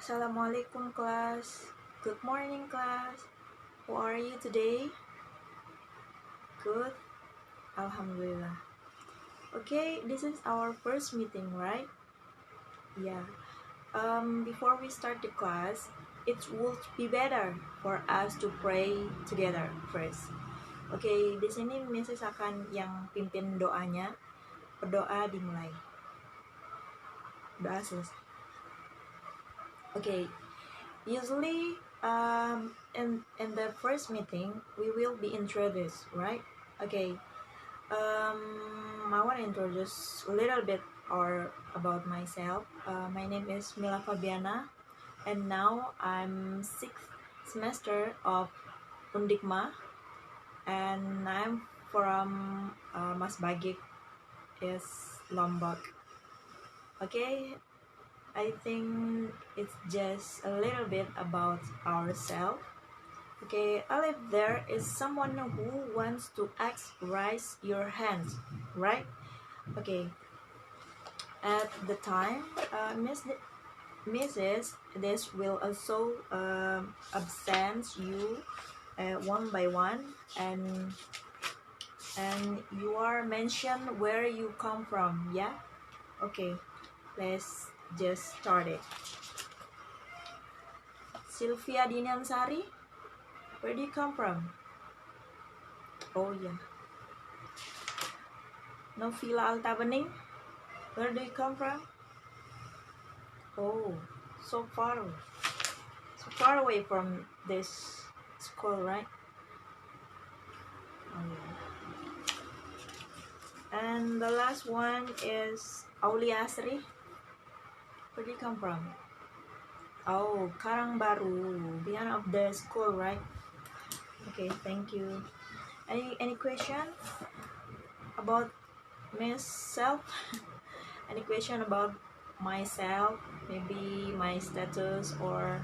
Assalamualaikum class. Good morning class. How are you today? Good. Alhamdulillah. Okay, this is our first meeting, right? Yeah. Before we start the class, it would be better for us to pray together first. Okay, di sini Mrs. akan yang pimpin doanya. Berdoa dimulai. Doa selesai. Okay. Usually, in the first meeting, we will be introduced, right? Okay. I want to introduce a little bit about myself. My name is Mila Fabiana, and now I'm 6th semester of Undikma, and I'm from Mas Bagik, is Lombok. Okay. I think it's just a little bit about ourselves. Okay, if there is someone who wants to ask, raise your hands, right? Okay. At the time, Mrs. This will also absent you one by one, and you are mentioned where you come from. Yeah. Okay. Let's just start it. Sylvia Dinansari, where do you come from? Oh yeah. Novila Altabening, where do you come from? Oh, so far away from this school, right? Oh, yeah. And the last one is Aulia Asri. Where do you come from? Oh, Karangbaru, beyond of the school, right? Okay, thank you. Any question about myself? Any question about myself? Maybe my status or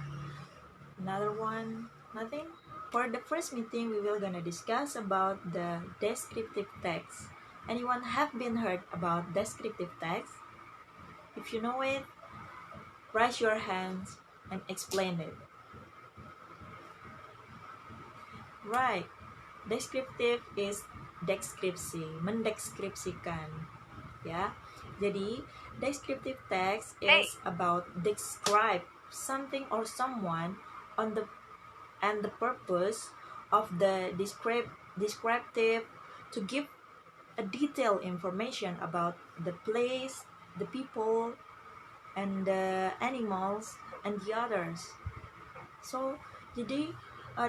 another one? Nothing? For the first meeting, we will gonna discuss about the descriptive text. Anyone have been heard about descriptive text? If you know it, raise your hands and explain it. Right. Descriptive is deskripsi, mendeskripsikan. Ya. Jadi, descriptive text is about describe something or someone on the and the purpose of the descriptive to give a detailed information about the place, the people, and the animals and the others. So, jadi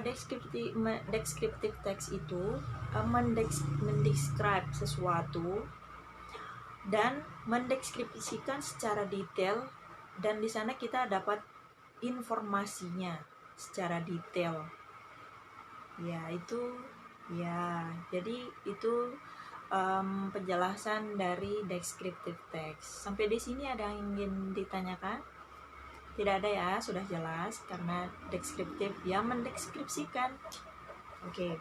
descriptive text itu mendescribe sesuatu dan mendeskripsikan secara detail, dan di sana kita dapat informasinya secara detail. Ya, itu ya. Jadi itu penjelasan dari descriptive text. Sampai di sini ada yang ingin ditanyakan? Tidak ada ya, sudah jelas karena deskriptif ya mendeskripsikan. Oke.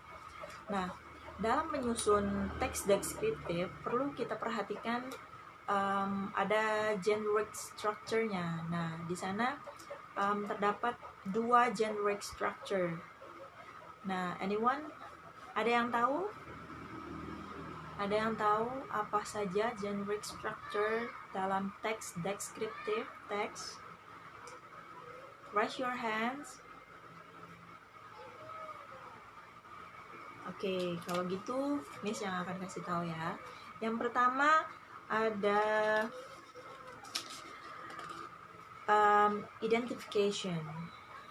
Nah, dalam menyusun teks deskriptif perlu kita perhatikan ada generic structure-nya. Nah, di sana terdapat 2 generic structure. Nah, anyone? Ada yang tahu? Ada yang tahu apa saja generic structure dalam teks descriptive text? Raise your hands. Oke, kalau gitu Miss yang akan kasih tahu ya. Yang pertama ada identification.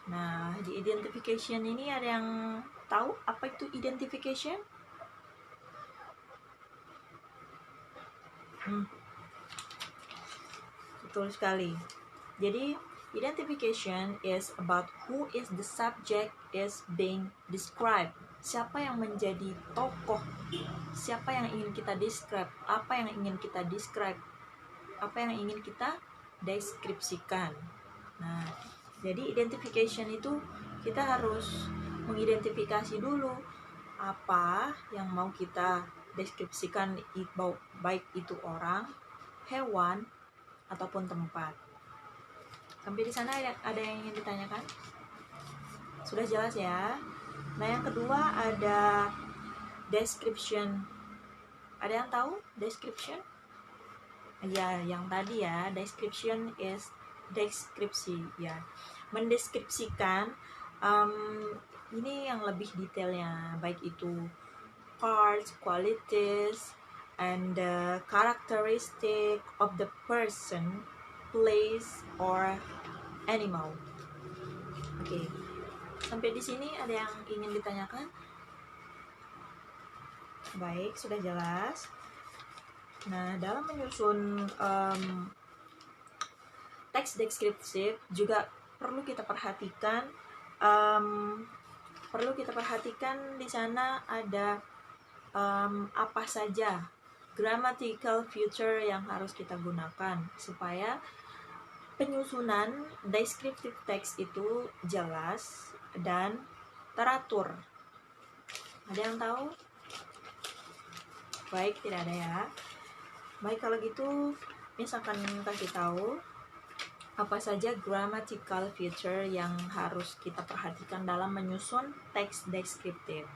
Nah, di identification ini ada yang tahu apa itu identification? Betul sekali. Jadi, identification is about who is the subject is being described. Siapa yang menjadi tokoh? Siapa yang ingin kita describe? Apa yang ingin kita describe? Apa yang ingin kita deskripsikan? Nah, jadi identification itu kita harus mengidentifikasi dulu apa yang mau kita deskripsikan, baik itu orang, hewan, ataupun tempat. Sampai di sana ada yang ingin ditanyakan? Sudah jelas ya. Nah, yang kedua ada description. Ada yang tahu description? Ya, yang tadi ya, description is deskripsi ya. Mendeskripsikan ini yang lebih detailnya, baik itu parts, qualities, and the characteristic of the person, place, or animal. Oke. Sampai di sini ada yang ingin ditanyakan? Baik, sudah jelas. Nah, dalam menyusun teks deskriptif juga perlu kita perhatikan di sana ada apa saja grammatical feature yang harus kita gunakan supaya penyusunan deskriptif teks itu jelas dan teratur. Ada yang tahu? Baik, tidak ada ya. Baik, kalau gitu misalkan kasih tahu apa saja grammatical feature yang harus kita perhatikan dalam menyusun teks deskriptif.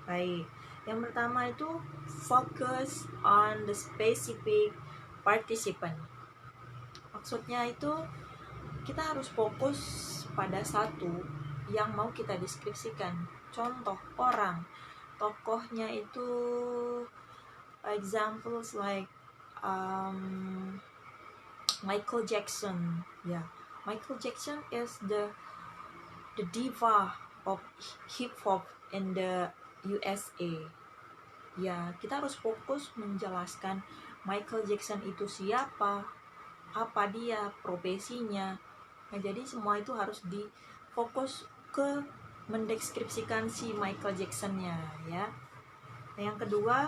Baik, yang pertama itu focus on the specific participant. Maksudnya itu kita harus fokus pada satu yang mau kita deskripsikan. Contoh orang, tokohnya itu examples like Michael Jackson. Yeah, Michael Jackson is the diva of hip hop in the USA. Ya, kita harus fokus menjelaskan Michael Jackson itu siapa, apa dia, profesinya. Nah, jadi semua itu harus difokus ke mendeskripsikan si Michael Jackson-nya ya. Nah, yang kedua,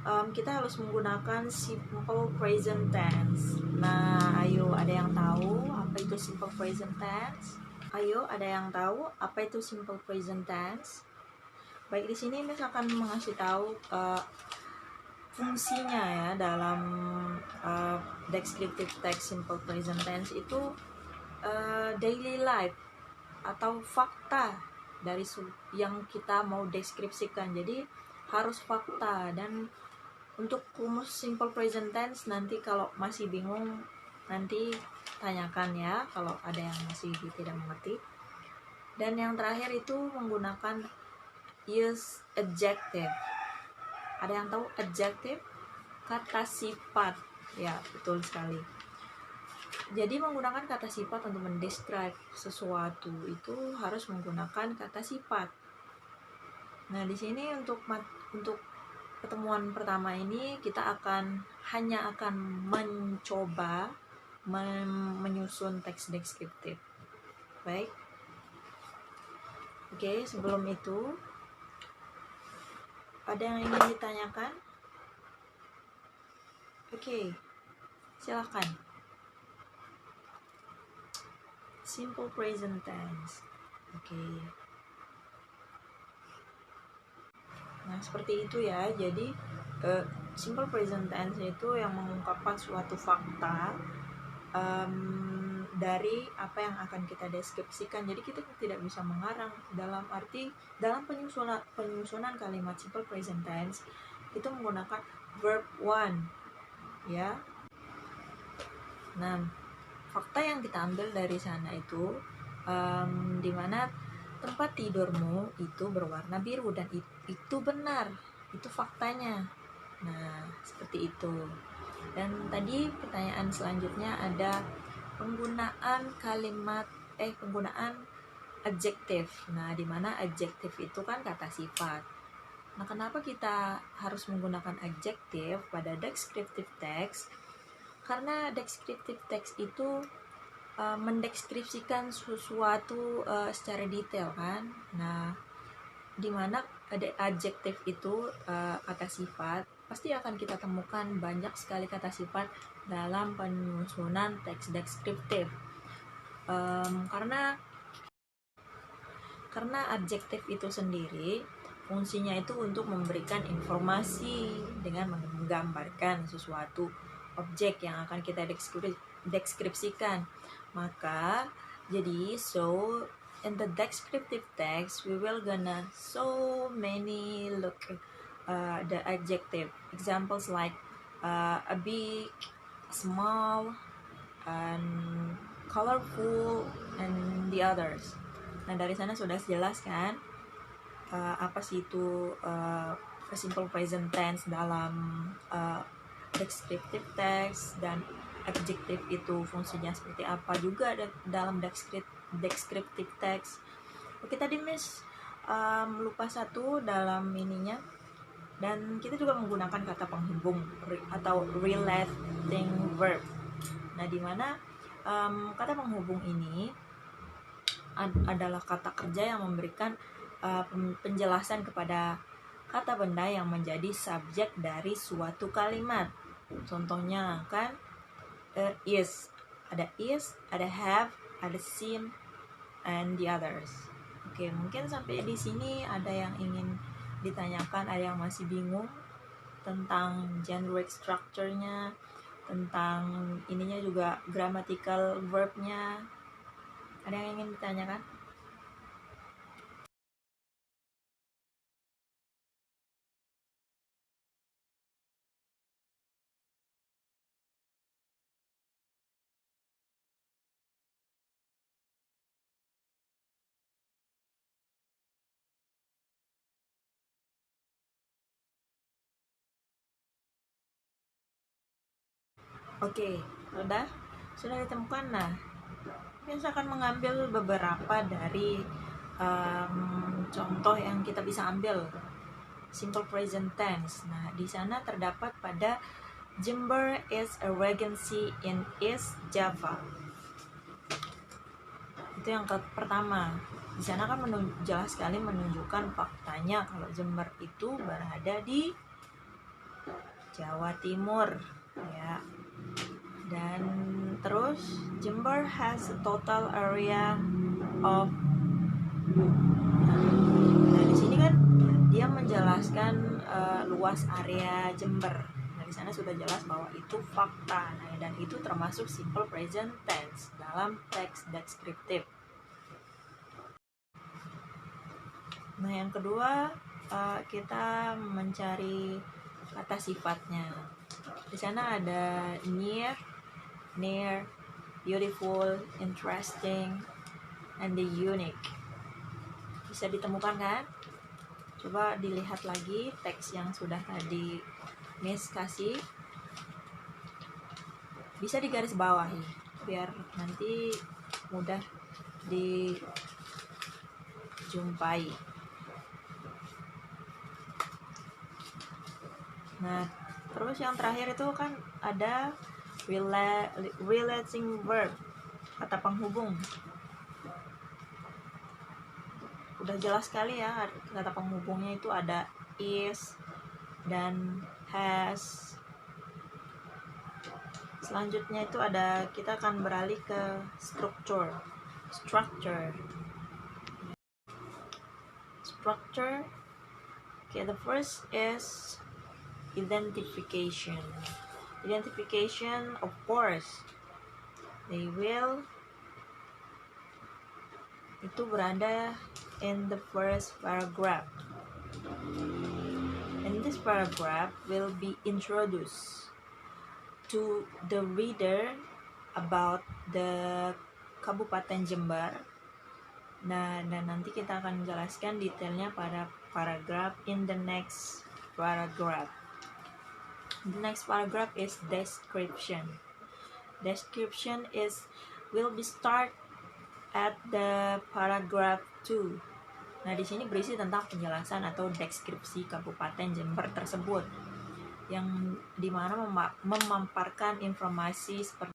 kita harus menggunakan simple present tense. Nah, ayo, ada yang tahu apa itu simple present tense? Ayo, ada yang tahu apa itu simple present tense? Baik, di sini misalkan mengasih tahu fungsinya ya dalam descriptive text simple present tense itu daily life atau fakta dari yang kita mau deskripsikan. Jadi harus fakta. Dan untuk rumus simple present tense nanti kalau masih bingung nanti tanyakan ya kalau ada yang masih tidak mengerti. Dan yang terakhir itu menggunakan use adjective. Ada yang tahu adjective? Kata sifat. Ya, betul sekali. Jadi menggunakan kata sifat untuk mendescribe sesuatu itu harus menggunakan kata sifat. Nah, di sini untuk pertemuan pertama ini kita hanya akan mencoba menyusun teks deskriptif. Baik. Oke, sebelum itu ada yang ingin ditanyakan? Oke, silakan. Simple present tense. Oke. Nah, seperti itu ya. Jadi simple present tense itu yang mengungkapkan suatu fakta dari apa yang akan kita deskripsikan. Jadi kita tidak bisa mengarang dalam penyusunan kalimat simple present tense itu menggunakan verb one ya. Nah, fakta yang kita ambil dari sana itu di mana tempat tidurmu itu berwarna biru dan itu benar, itu faktanya. Nah, seperti itu. Dan tadi pertanyaan selanjutnya ada penggunaan adjektif. Nah, di mana adjektif itu kan kata sifat. Nah, kenapa kita harus menggunakan adjektif pada descriptive text? Karena descriptive text itu mendeskripsikan sesuatu secara detail kan. Nah, di mana ada adjektif itu kata sifat, pasti akan kita temukan banyak sekali kata sifat dalam penyusunan teks deskriptif. Karena adjektif itu sendiri fungsinya itu untuk memberikan informasi dengan menggambarkan sesuatu objek yang akan kita deskripsikan. Maka jadi so in the descriptive text we will gonna so many look the adjective examples like a big, small, and colorful, and the others. Nah dari sana sudah jelas kan apa sih itu simple present tense dalam descriptive text, dan adjective itu fungsinya seperti apa juga dalam descriptive text. Oke, tadi Miss lupa satu dalam ininya, dan kita juga menggunakan kata penghubung atau relating verb. Nah, di mana kata penghubung ini adalah kata kerja yang memberikan penjelasan kepada kata benda yang menjadi subjek dari suatu kalimat. Contohnya kan is, ada have, ada seem, and the others. Oke, mungkin sampai di sini ada yang ingin ditanyakan, ada yang masih bingung tentang generic structure-nya, tentang ininya juga grammatical verb-nya. Ada yang ingin ditanyakan? Oke, sudah ditemukan. Nah, kita akan mengambil beberapa dari contoh yang kita bisa ambil simple present tense. Nah, di sana terdapat pada Jember is a regency in East Java. Itu yang pertama. Di sana kan jelas sekali menunjukkan faktanya kalau Jember itu berada di Jawa Timur, ya. Dan terus Jember has a total area of, nah di sini kan dia menjelaskan luas area Jember. Nah di sana sudah jelas bahwa itu fakta. Nah, dan itu termasuk simple present tense dalam teks deskriptif. Nah yang kedua kita mencari kata sifatnya. Di sana ada near, beautiful, interesting, and the unique. Bisa ditemukan kan? Coba dilihat lagi teks yang sudah tadi Miss kasih. Bisa digaris bawahi biar nanti mudah dijumpai. Nah, terus yang terakhir itu kan ada relating verb, kata penghubung. Udah jelas sekali ya, kata penghubungnya itu ada is dan has. Selanjutnya itu ada, kita akan beralih ke structure. Okay, the first is identification. Identification, of course, they will itu berada in the first paragraph. And this paragraph will be introduced to the reader about the Kabupaten Jember. Nah, dan nanti kita akan menjelaskan detailnya pada paragraph in the next paragraph. The next paragraph is description. Description will be start at the paragraph 2. Nah, di sini berisi tentang penjelasan atau deskripsi Kabupaten Jember tersebut, yang dimana memaparkan informasi seperti.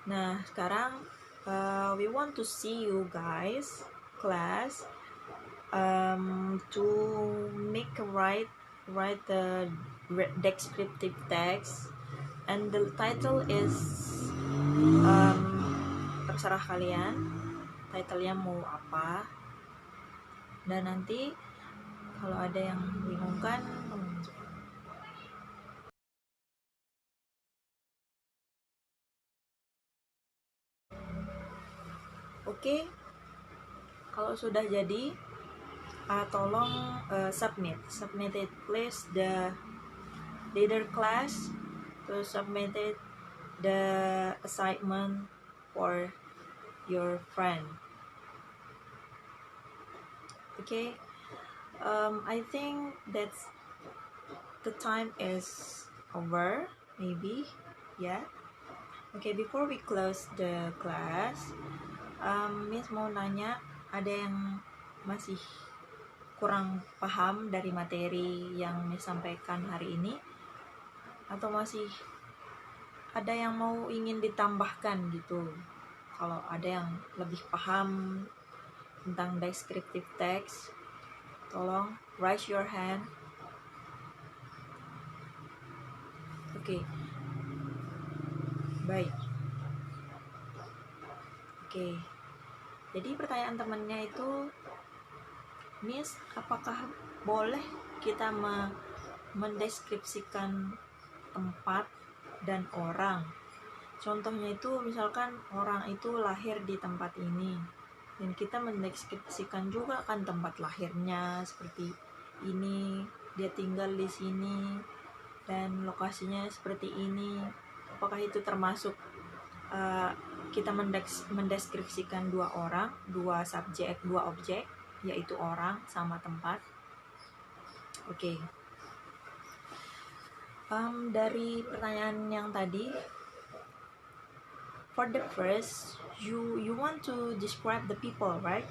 Nah, sekarang we want to see you guys, class, to make write the descriptive text, and the title is terserah kalian titlenya mau apa. Dan nanti Kalau ada yang bingungkan, oke. Kalau sudah jadi, tolong submit it please. The leader class to submit it the assignment for your friend. Okay, I think that's the time is over, maybe. Yeah. Okay, before we close the class, Miss mau nanya, ada yang masih kurang paham dari materi yang Miss sampaikan hari ini, atau masih ada yang mau ingin ditambahkan gitu? Kalau ada yang lebih paham tentang descriptive text, tolong raise your hand. Oke. Baik. Oke. Jadi pertanyaan temannya itu, Miss, apakah boleh kita mendeskripsikan tempat dan orang? Contohnya itu misalkan orang itu lahir di tempat ini, dan kita mendeskripsikan juga kan tempat lahirnya seperti ini, dia tinggal di sini, dan lokasinya seperti ini. Apakah itu termasuk kita mendeskripsikan dua orang, dua subjek, dua objek, yaitu orang sama tempat? Oke. Dari pertanyaan yang tadi, for the first, you want to describe the people, right?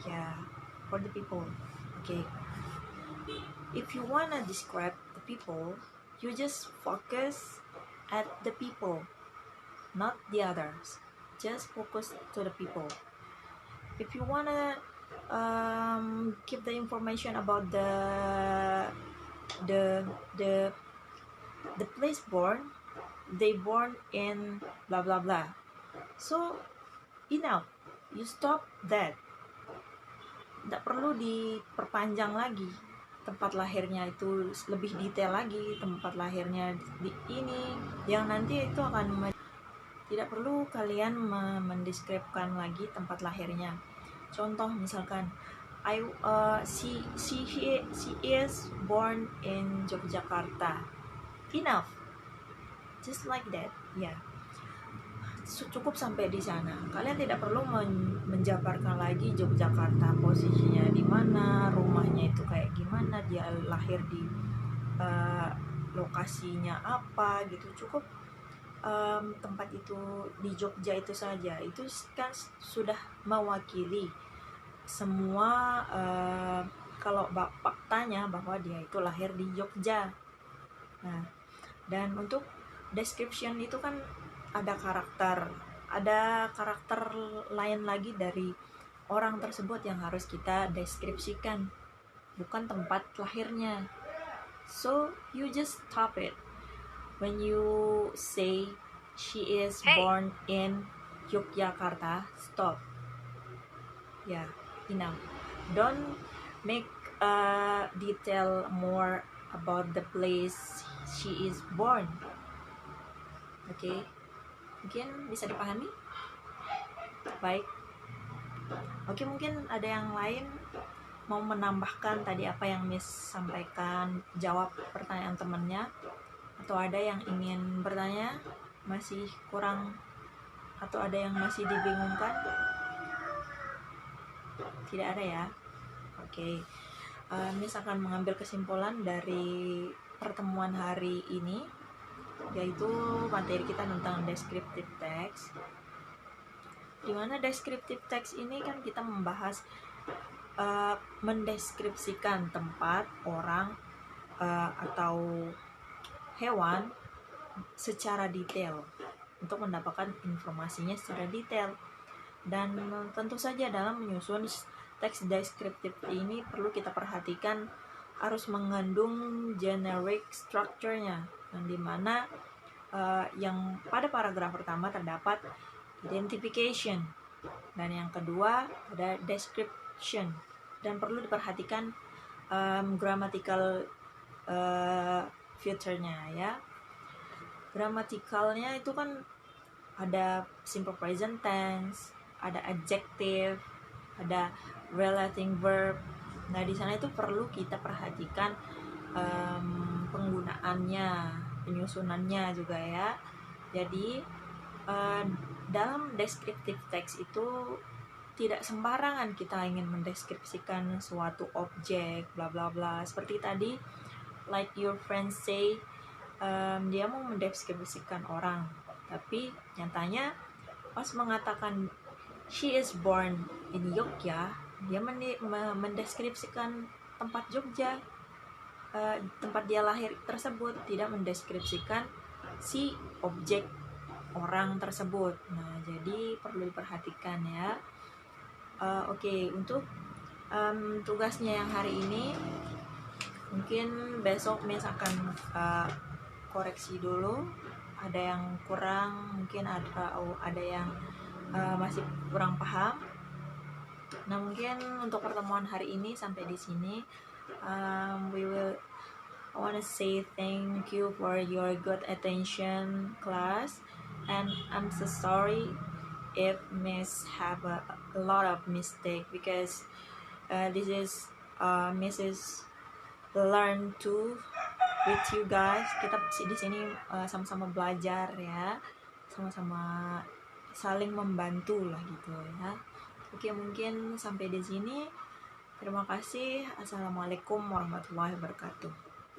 Yeah, for the people. Okay. If you wanna describe the people, you just focus at the people, not the others. Just focus to the people. If you wanna give the information about the place born, they born in blah blah blah. So enough, you stop that. Tidak perlu diperpanjang lagi tempat lahirnya itu, lebih detail lagi tempat lahirnya di ini, yang nanti itu akan tidak perlu kalian mendeskripsikan lagi tempat lahirnya. Contoh misalkan she is born in Yogyakarta. Enough, just like that. Ya, cukup sampai di sana. Kalian tidak perlu menjabarkan lagi Yogyakarta posisinya di mana, rumahnya itu kayak gimana, dia lahir di lokasinya apa gitu. Cukup tempat itu di Jogja itu saja. Itu kan sudah mewakili semua. Kalau faktanya bahwa dia itu lahir di Jogja. Nah, dan untuk description itu kan ada karakter lain lagi dari orang tersebut yang harus kita deskripsikan, bukan tempat lahirnya. So you just stop it when you say she is born in Yogyakarta. Stop. Yeah, enough. Don't make detail more about the place she is born. Okay, mungkin bisa dipahami? Baik. Oke, mungkin ada yang lain mau menambahkan tadi apa yang Miss sampaikan, jawab pertanyaan temannya, atau ada yang ingin bertanya, masih kurang, atau ada yang masih dibingungkan? Tidak ada ya? Oke. Miss akan mengambil kesimpulan dari pertemuan hari ini, yaitu materi kita tentang descriptive text. Di mana descriptive text ini kan kita membahas mendeskripsikan tempat, orang, atau hewan secara detail untuk mendapatkan informasinya secara detail. Dan tentu saja dalam menyusun teks deskriptif ini perlu kita perhatikan harus mengandung generic structure-nya, yang dimana yang pada paragraf pertama terdapat identification, dan yang kedua ada description, dan perlu diperhatikan grammatical future-nya ya. Gramatikalnya itu kan ada simple present tense, ada adjective, ada relating verb. Nah, di sana itu perlu kita perhatikan penggunaannya, penyusunannya juga ya. Jadi dalam descriptive text itu tidak sembarangan kita ingin mendeskripsikan suatu objek bla bla bla. Seperti tadi, like your friend say, dia mau mendeskripsikan orang, tapi nyatanya pas mengatakan she is born in Yogyakarta, dia mendeskripsikan tempat Jogja, tempat dia lahir tersebut, tidak mendeskripsikan si objek orang tersebut. Nah, jadi perlu diperhatikan ya. Oke, untuk tugasnya yang hari ini, mungkin besok Miss akan koreksi dulu, ada yang kurang, mungkin ada yang masih kurang paham. Nah, mungkin untuk pertemuan hari ini sampai di sini. I want to say thank you for your good attention, class, and I'm so sorry if Miss have a lot of mistake, because this is Mrs. learn to with you guys. Kita di sini sama-sama belajar ya, sama-sama saling membantu lah gitu ya. Oke, mungkin sampai di sini. Terima kasih. Assalamualaikum warahmatullahi wabarakatuh.